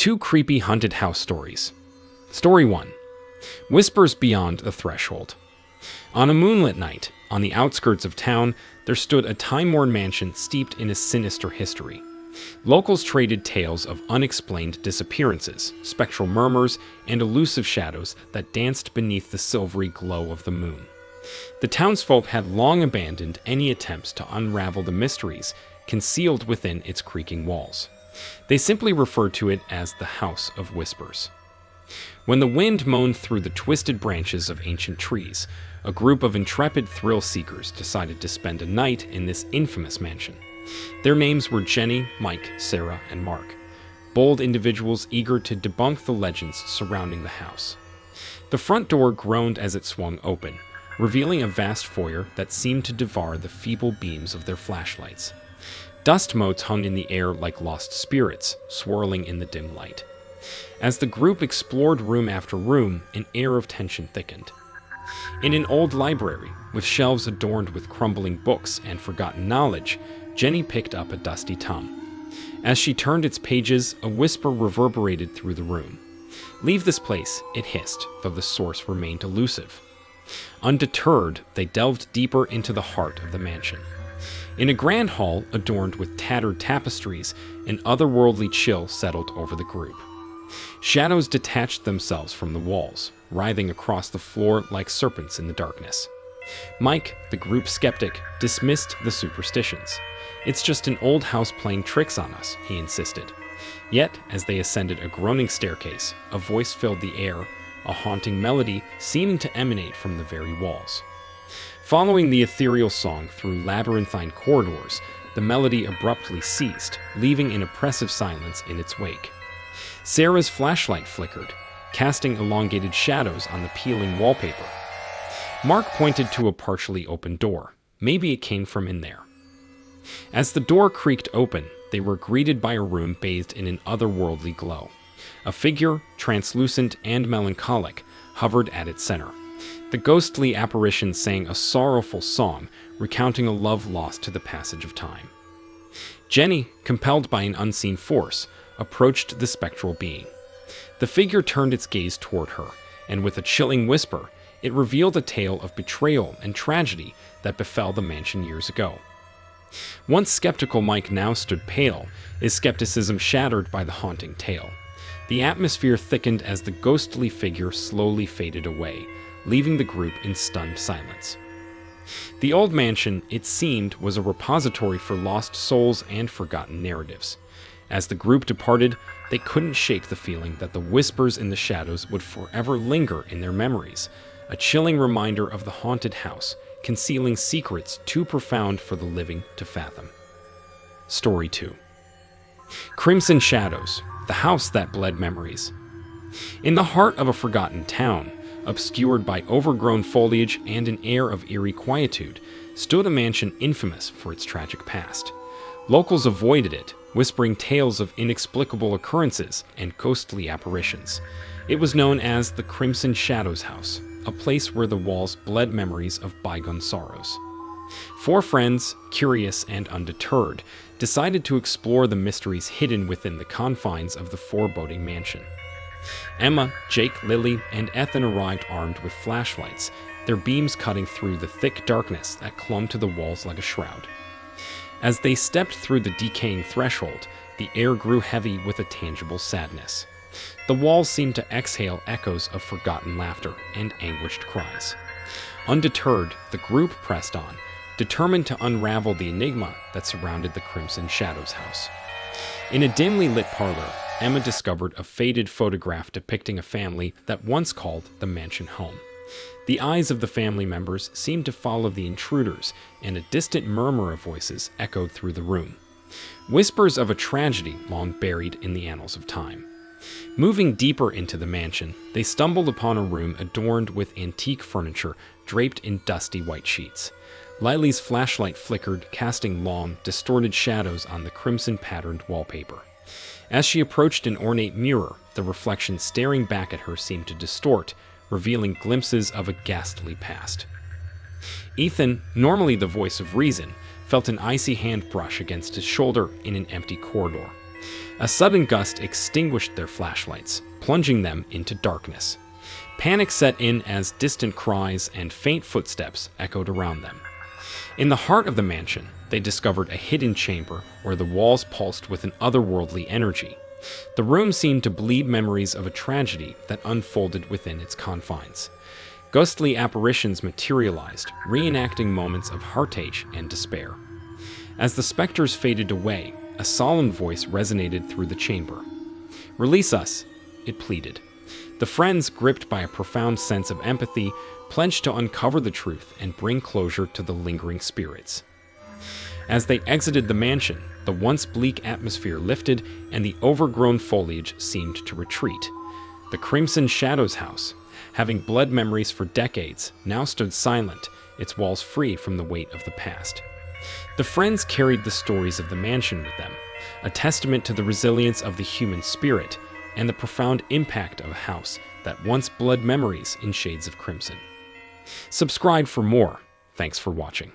Two creepy haunted house stories. Story 1. Whispers Beyond the Threshold. On a moonlit night, on the outskirts of town, there stood a time-worn mansion steeped in a sinister history. Locals traded tales of unexplained disappearances, spectral murmurs, and elusive shadows that danced beneath the silvery glow of the moon. The townsfolk had long abandoned any attempts to unravel the mysteries concealed within its creaking walls. They simply referred to it as the House of Whispers. When the wind moaned through the twisted branches of ancient trees, a group of intrepid thrill-seekers decided to spend a night in this infamous mansion. Their names were Jenny, Mike, Sarah, and Mark, bold individuals eager to debunk the legends surrounding the house. The front door groaned as it swung open, revealing a vast foyer that seemed to devour the feeble beams of their flashlights. Dust motes hung in the air like lost spirits, swirling in the dim light. As the group explored room after room, an air of tension thickened. In an old library, with shelves adorned with crumbling books and forgotten knowledge, Jenny picked up a dusty tome. As she turned its pages, a whisper reverberated through the room. "Leave this place," it hissed, though the source remained elusive. Undeterred, they delved deeper into the heart of the mansion. In a grand hall adorned with tattered tapestries, an otherworldly chill settled over the group. Shadows detached themselves from the walls, writhing across the floor like serpents in the darkness. Mike, the group skeptic, dismissed the superstitions. "It's just an old house playing tricks on us," he insisted. Yet, as they ascended a groaning staircase, a voice filled the air, a haunting melody seeming to emanate from the very walls. Following the ethereal song through labyrinthine corridors, the melody abruptly ceased, leaving an oppressive silence in its wake. Sarah's flashlight flickered, casting elongated shadows on the peeling wallpaper. Mark pointed to a partially open door. Maybe it came from in there. As the door creaked open, they were greeted by a room bathed in an otherworldly glow. A figure, translucent and melancholic, hovered at its center. The ghostly apparition sang a sorrowful song, recounting a love lost to the passage of time. Jenny, compelled by an unseen force, approached the spectral being. The figure turned its gaze toward her, and with a chilling whisper, it revealed a tale of betrayal and tragedy that befell the mansion years ago. Once skeptical Mike now stood pale, his skepticism shattered by the haunting tale. The atmosphere thickened as the ghostly figure slowly faded away, leaving the group in stunned silence. The old mansion, it seemed, was a repository for lost souls and forgotten narratives. As the group departed, they couldn't shake the feeling that the whispers in the shadows would forever linger in their memories, a chilling reminder of the haunted house, concealing secrets too profound for the living to fathom. Story 2. Crimson Shadows, the house that bled memories. In the heart of a forgotten town, obscured by overgrown foliage and an air of eerie quietude, stood a mansion infamous for its tragic past. Locals avoided it, whispering tales of inexplicable occurrences and ghostly apparitions. It was known as the Crimson Shadows House, a place where the walls bled memories of bygone sorrows. Four friends, curious and undeterred, decided to explore the mysteries hidden within the confines of the foreboding mansion. Emma, Jake, Lily, and Ethan arrived armed with flashlights, their beams cutting through the thick darkness that clung to the walls like a shroud. As they stepped through the decaying threshold, the air grew heavy with a tangible sadness. The walls seemed to exhale echoes of forgotten laughter and anguished cries. Undeterred, the group pressed on, determined to unravel the enigma that surrounded the Crimson Shadows house. In a dimly lit parlor, Emma discovered a faded photograph depicting a family that once called the mansion home. The eyes of the family members seemed to follow the intruders, and a distant murmur of voices echoed through the room. Whispers of a tragedy long buried in the annals of time. Moving deeper into the mansion, they stumbled upon a room adorned with antique furniture draped in dusty white sheets. Lily's flashlight flickered, casting long, distorted shadows on the crimson-patterned wallpaper. As she approached an ornate mirror, the reflection staring back at her seemed to distort, revealing glimpses of a ghastly past. Ethan, normally the voice of reason, felt an icy hand brush against his shoulder in an empty corridor. A sudden gust extinguished their flashlights, plunging them into darkness. Panic set in as distant cries and faint footsteps echoed around them. In the heart of the mansion, they discovered a hidden chamber where the walls pulsed with an otherworldly energy. The room seemed to bleed memories of a tragedy that unfolded within its confines. Ghostly apparitions materialized, reenacting moments of heartache and despair. As the specters faded away, a solemn voice resonated through the chamber. "Release us," it pleaded. The friends, gripped by a profound sense of empathy, pledged to uncover the truth and bring closure to the lingering spirits. As they exited the mansion, the once bleak atmosphere lifted and the overgrown foliage seemed to retreat. The Crimson Shadows house, having bled memories for decades, now stood silent, its walls free from the weight of the past. The friends carried the stories of the mansion with them, a testament to the resilience of the human spirit and the profound impact of a house that once bled memories in shades of crimson. Subscribe for more. Thanks for watching.